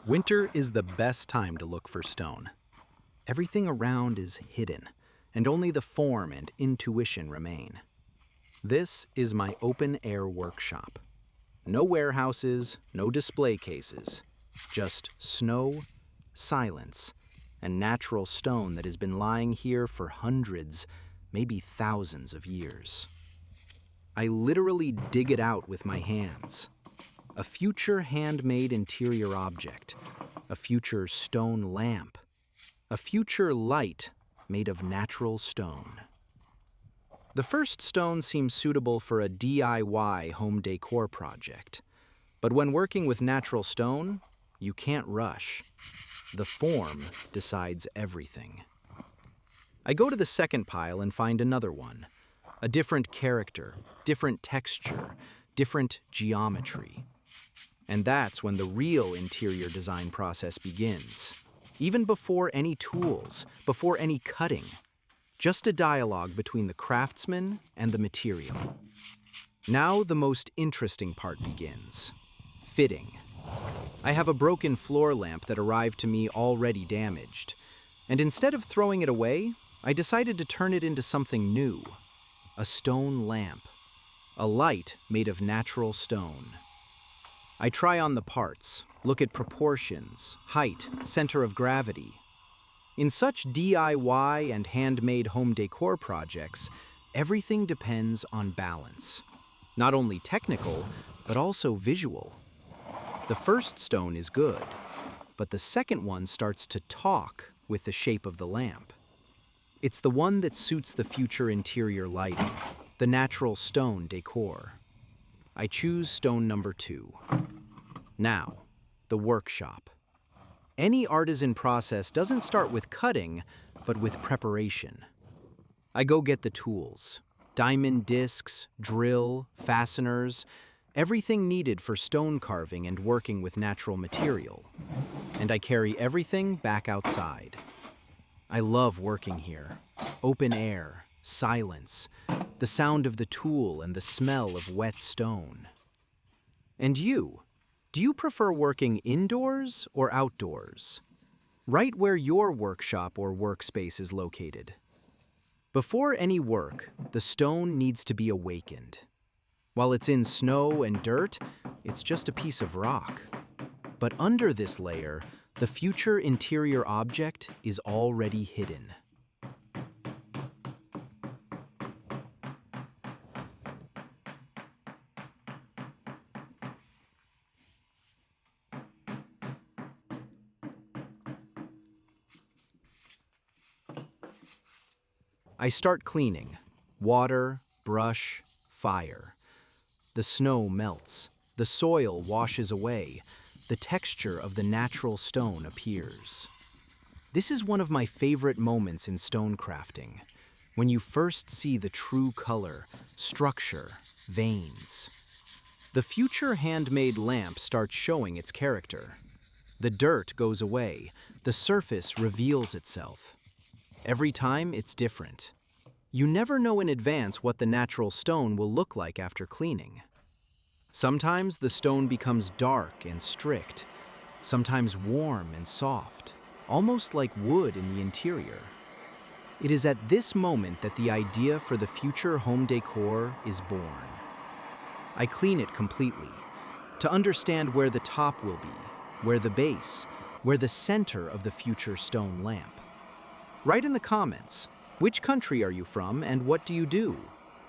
Winter is the best time to look for stone. Everything around is hidden, and only the form and intuition remain. This is my open-air workshop. No warehouses, no display cases, just snow, silence, and natural stone that has been lying here for hundreds, maybe thousands of years. I literally dig it out with my hands. A future handmade interior object, a future stone lamp, a future light made of natural stone. The first stone seems suitable for a DIY home decor project. But when working with natural stone, you can't rush. The form decides everything. I go to the second pile and find another one. A different character, different texture, different geometry. And that's when the real interior design process begins. Even before any tools, before any cutting. Just a dialogue between the craftsman and the material. Now the most interesting part begins. Fitting. I have a broken floor lamp that arrived to me already damaged. And instead of throwing it away, I decided to turn it into something new. A stone lamp. A light made of natural stone. I try on the parts, look at proportions, height, center of gravity. In such DIY and handmade home decor projects, everything depends on balance. Not only technical, but also visual. The first stone is good, but the second one starts to talk with the shape of the lamp. It's the one that suits the future interior lighting, the natural stone decor. I choose stone number 2. Now, the workshop. Any artisan process doesn't start with cutting, but with preparation. I go get the tools, diamond discs, drill, fasteners, everything needed for stone carving and working with natural material. And I carry everything back outside. I love working here. Open air, silence, the sound of the tool and the smell of wet stone. And you? Do you prefer working indoors or outdoors? Write where your workshop or workspace is located. Before any work, the stone needs to be awakened. While it's in snow and dirt, it's just a piece of rock. But under this layer, the future interior object is already hidden. I start cleaning. Water, brush, fire. The snow melts. The soil washes away. The texture of the natural stone appears. This is one of my favorite moments in stone crafting, when you first see the true color, structure, veins. The future handmade lamp starts showing its character. The dirt goes away. The surface reveals itself. Every time it's different. You never know in advance what the natural stone will look like after cleaning. Sometimes the stone becomes dark and strict, sometimes warm and soft, almost like wood in the interior. It is at this moment that the idea for the future home decor is born. I clean it completely, to understand where the top will be, where the base, where the center of the future stone lamp. Write in the comments, which country are you from and what do you do?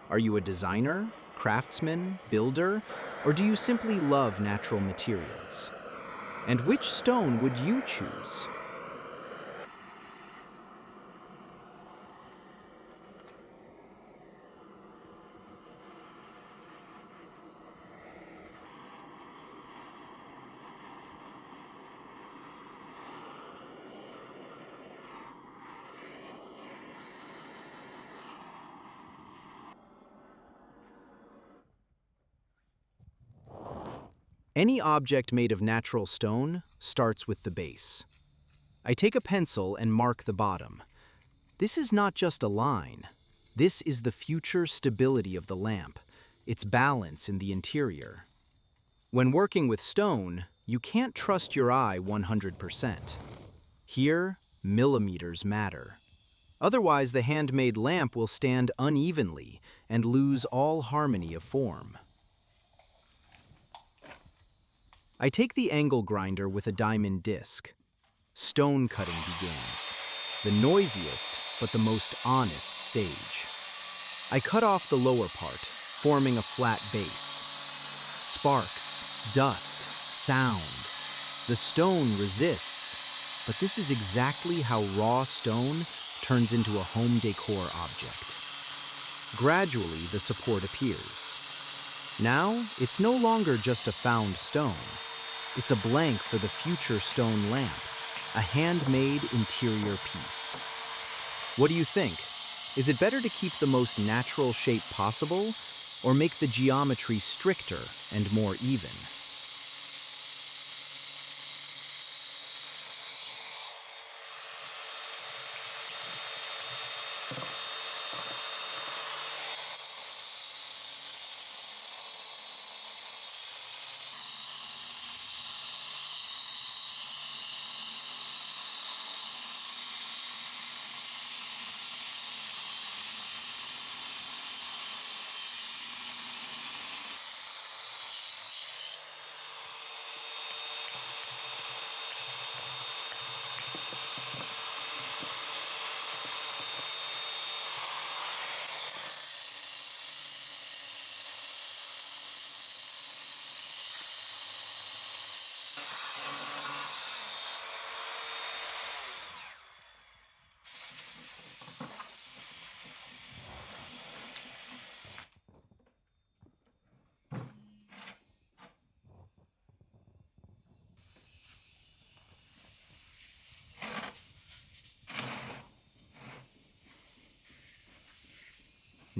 Are you a designer, craftsman, builder, or do you simply love natural materials? And which stone would you choose? Any object made of natural stone starts with the base. I take a pencil and mark the bottom. This is not just a line. This is the future stability of the lamp, its balance in the interior. When working with stone, You can't trust your eye 100%. Here, millimeters matter. Otherwise, the handmade lamp will stand unevenly and lose all harmony of form. I take the angle grinder with a diamond disc. Stone cutting begins, the noisiest but the most honest stage. I cut off the lower part, forming a flat base. Sparks, dust, sound. The stone resists, but this is exactly how raw stone turns into a home decor object. Gradually, the support appears. Now, it's no longer just a found stone. It's a blank for the future stone lamp, a handmade interior piece. What do you think? Is it better to keep the most natural shape possible, or make the geometry stricter and more even?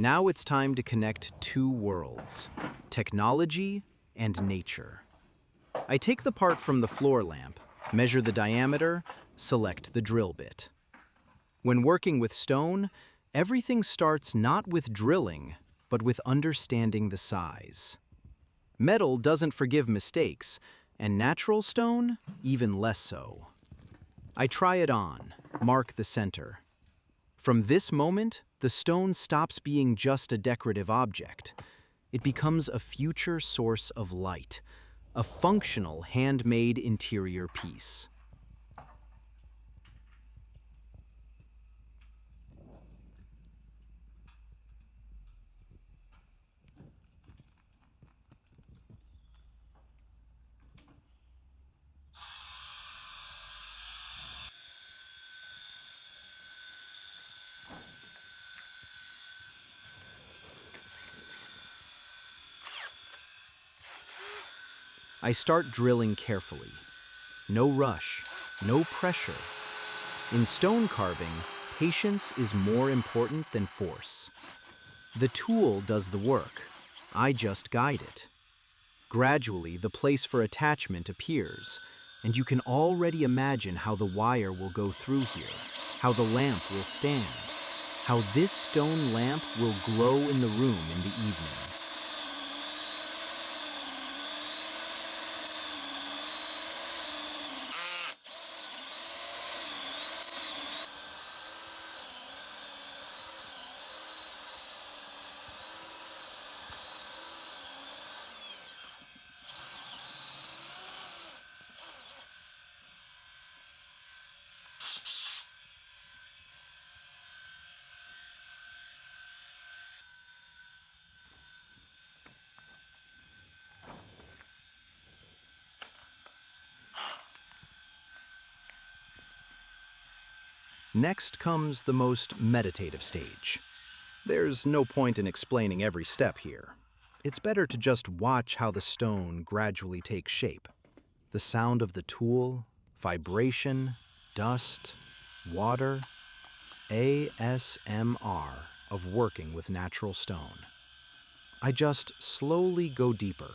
Now it's time to connect two worlds, technology and nature. I take the part from the floor lamp, measure the diameter, select the drill bit. When working with stone, everything starts not with drilling, but with understanding the size. Metal doesn't forgive mistakes, and natural stone, even less so. I try it on, mark the center. From this moment, the stone stops being just a decorative object. It becomes a future source of light, a functional handmade interior piece. I start drilling carefully. No rush, no pressure. In stone carving, patience is more important than force. The tool does the work. I just guide it. Gradually, the place for attachment appears, and you can already imagine how the wire will go through here, how the lamp will stand, how this stone lamp will glow in the room in the evening. Next comes the most meditative stage. There's no point in explaining every step here. It's better to just watch how the stone gradually takes shape. The sound of the tool, vibration, dust, water, ASMR of working with natural stone. I just slowly go deeper,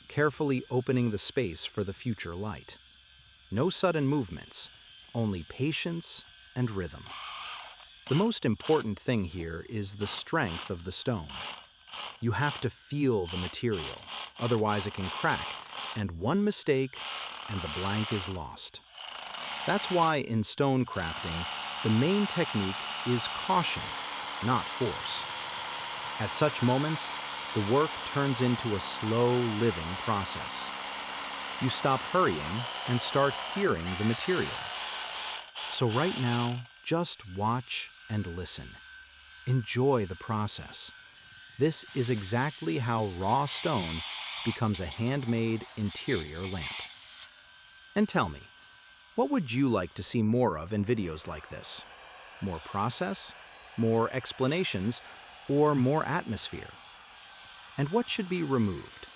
carefully opening the space for the future light. No sudden movements, only patience and rhythm. The most important thing here is the strength of the stone. You have to feel the material, otherwise it can crack, and one mistake, and the blank is lost. That's why in stone crafting, the main technique is caution, not force. At such moments, the work turns into a slow living process. You stop hurrying and start hearing the material. So right now, just watch and listen. Enjoy the process. This is exactly how raw stone becomes a handmade interior lamp. And tell me, what would you like to see more of in videos like this? More process, more explanations, or more atmosphere? And what should be removed?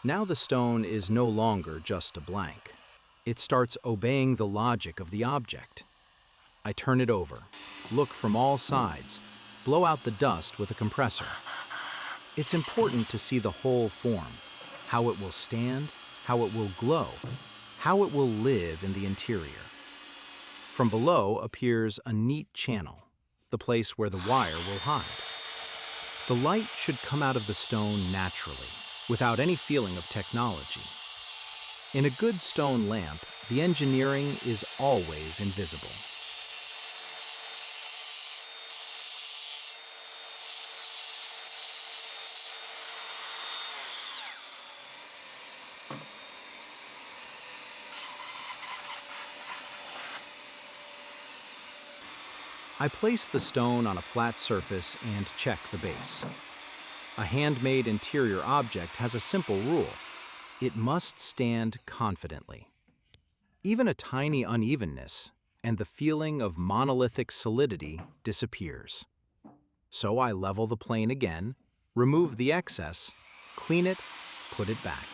Now the stone is no longer just a blank. It starts obeying the logic of the object. I turn it over, look from all sides, blow out the dust with a compressor. It's important to see the whole form, how it will stand, how it will glow, how it will live in the interior. From below appears a neat channel, the place where the wire will hide. The light should come out of the stone naturally, without any feeling of technology. In a good stone lamp, the engineering is always invisible. I place the stone on a flat surface and check the base. A handmade interior object has a simple rule. It must stand confidently. Even a tiny unevenness and the feeling of monolithic solidity disappears. So I level the plane again, remove the excess, clean it, put it back.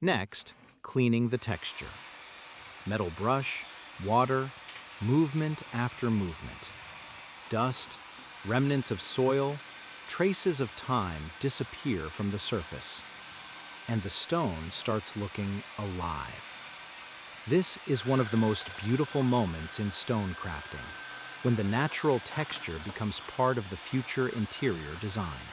Next, cleaning the texture. Metal brush, water, movement after movement. Dust, remnants of soil, traces of time disappear from the surface, and the stone starts looking alive. This is one of the most beautiful moments in stone crafting, when the natural texture becomes part of the future interior design.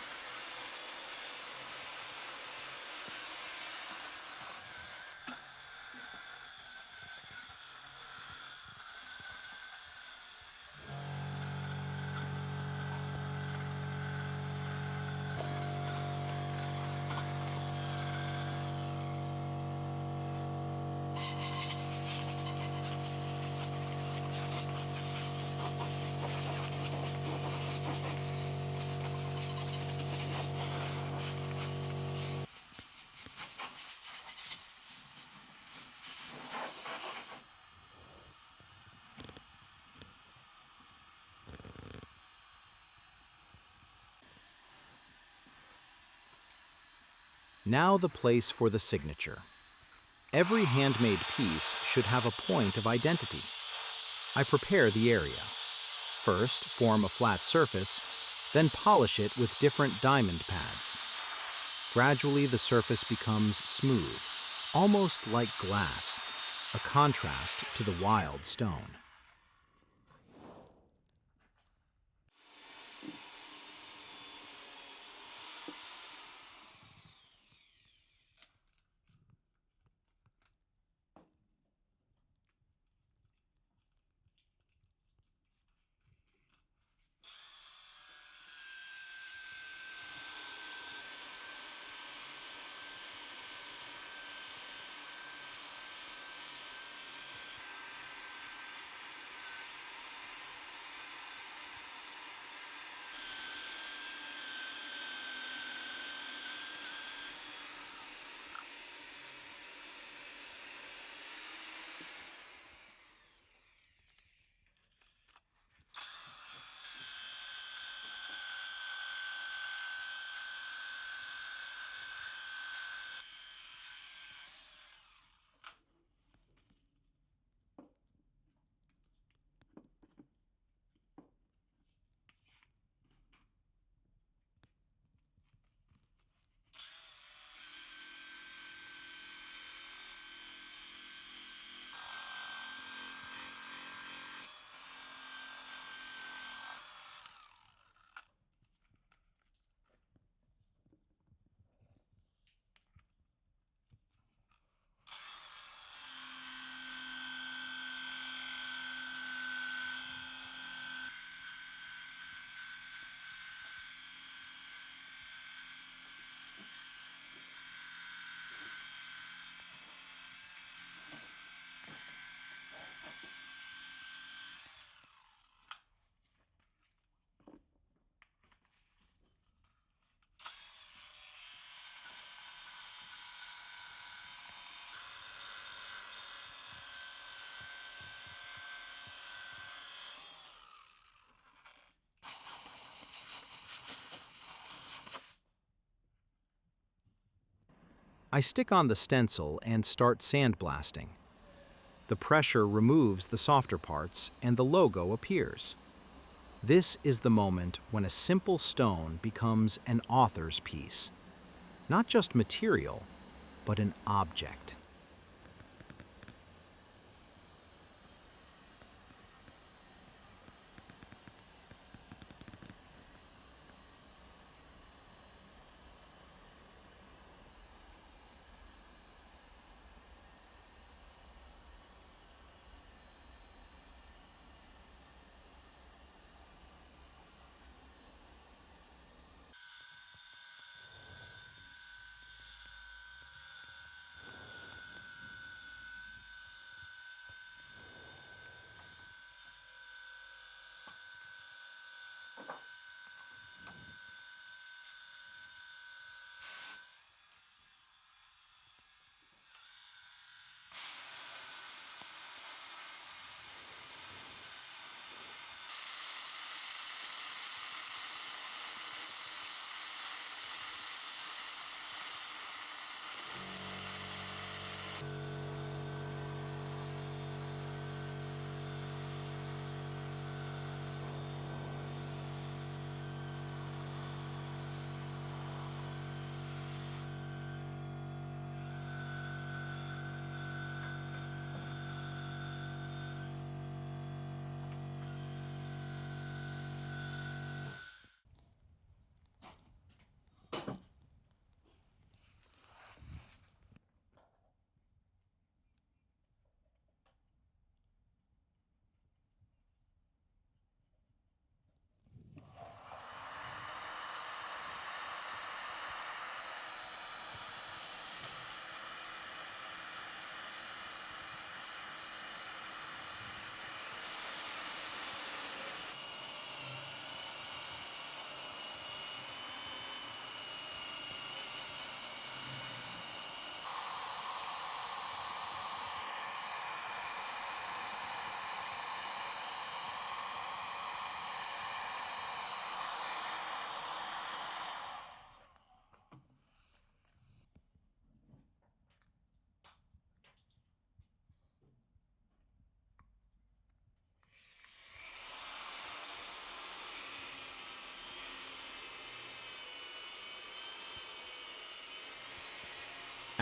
Now the place for the signature. Every handmade piece should have a point of identity. I prepare the area. First, form a flat surface, then polish it with different diamond pads. Gradually, the surface becomes smooth, almost like glass, a contrast to the wild stone. I stick on the stencil and start sandblasting. The pressure removes the softer parts and the logo appears. This is the moment when a simple stone becomes an author's piece. Not just material, but an object.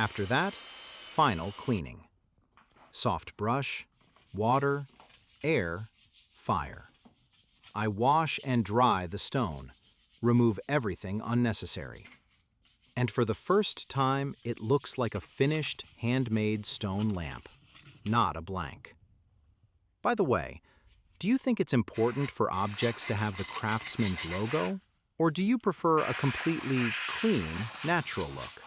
After that, final cleaning. Soft brush, water, air, fire. I wash and dry the stone, remove everything unnecessary. And for the first time, it looks like a finished, handmade stone lamp, not a blank. By the way, do you think it's important for objects to have the craftsman's logo? Or do you prefer a completely clean, natural look?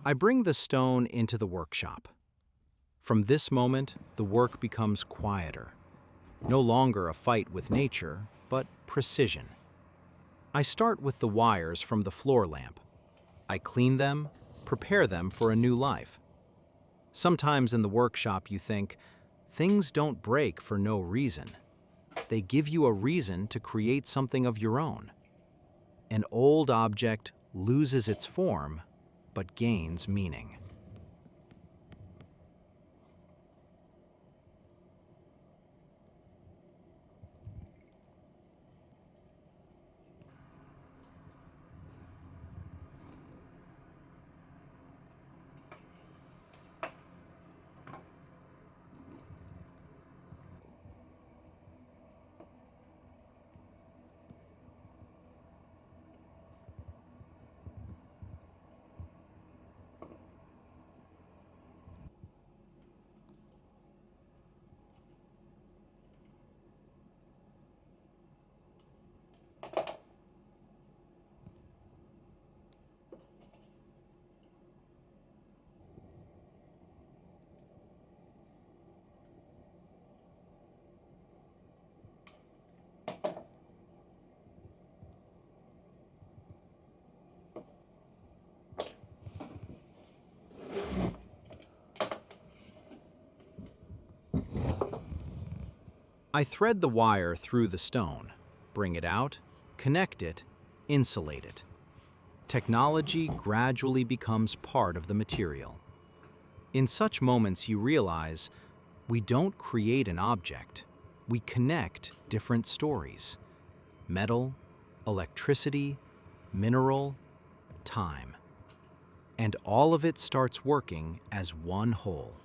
I bring the stone into the workshop. From this moment, the work becomes quieter. No longer a fight with nature, but precision. I start with the wires from the floor lamp. I clean them, prepare them for a new life. Sometimes in the workshop you think, things don't break for no reason. They give you a reason to create something of your own. An old object loses its form, but gains meaning. I thread the wire through the stone, bring it out, connect it, insulate it. Technology gradually becomes part of the material. In such moments you realize we don't create an object, we connect different stories. Metal, electricity, mineral, time. And all of it starts working as one whole.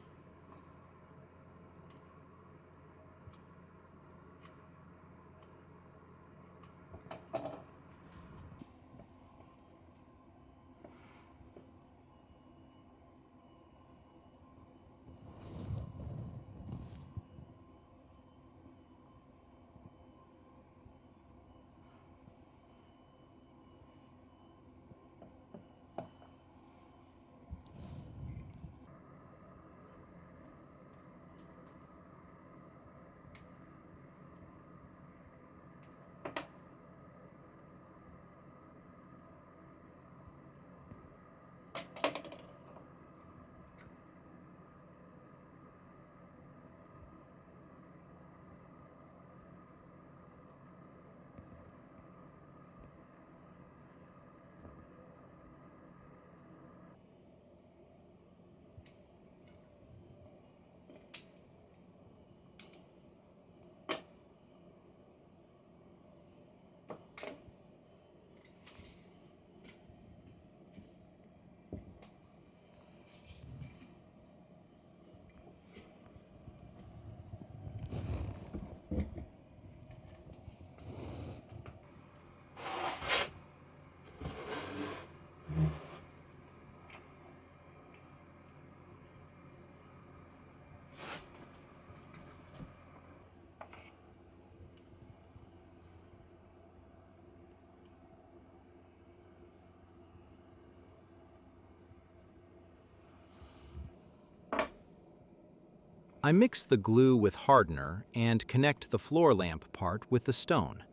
I mix the glue with hardener and connect the floor lamp part with the stone.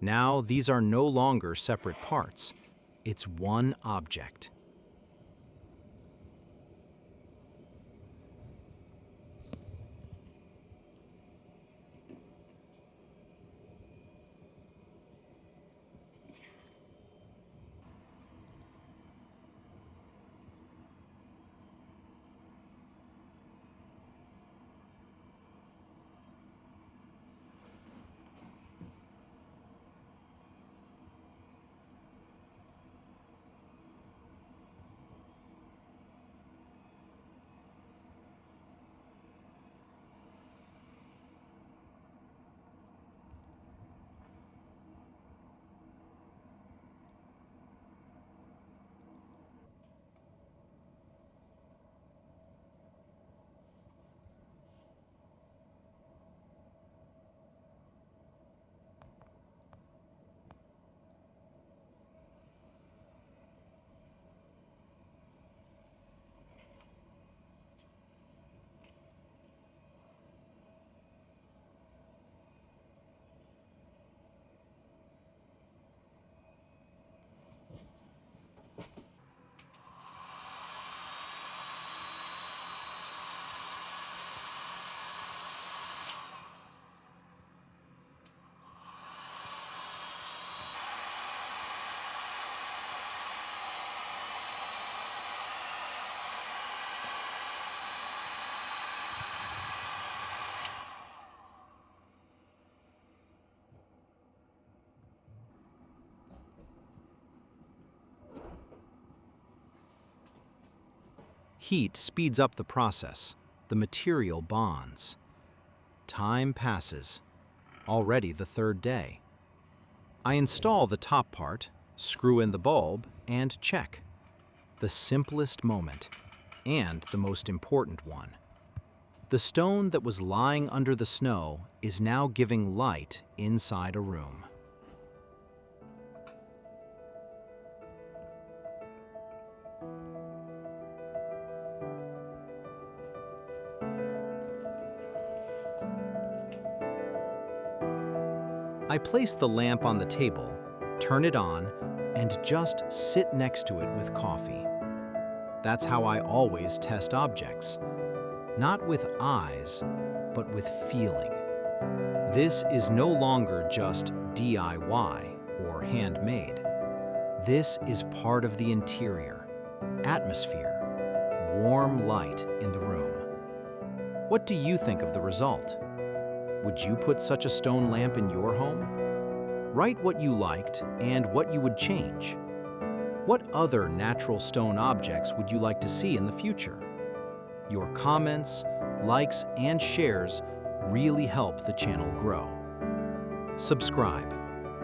Now these are no longer separate parts. It's one object. Heat speeds up the process. The material bonds. Time passes. Already the third day. I install the top part, screw in the bulb, and check. The simplest moment, and the most important one. The stone that was lying under the snow is now giving light inside a room. I place the lamp on the table, turn it on, and just sit next to it with coffee. That's how I always test objects. Not with eyes, but with feeling. This is no longer just DIY or handmade. This is part of the interior, atmosphere, warm light in the room. What do you think of the result? Would you put such a stone lamp in your home? Write what you liked and what you would change. What other natural stone objects would you like to see in the future? Your comments, likes, and shares really help the channel grow. Subscribe.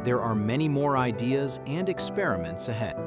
There are many more ideas and experiments ahead.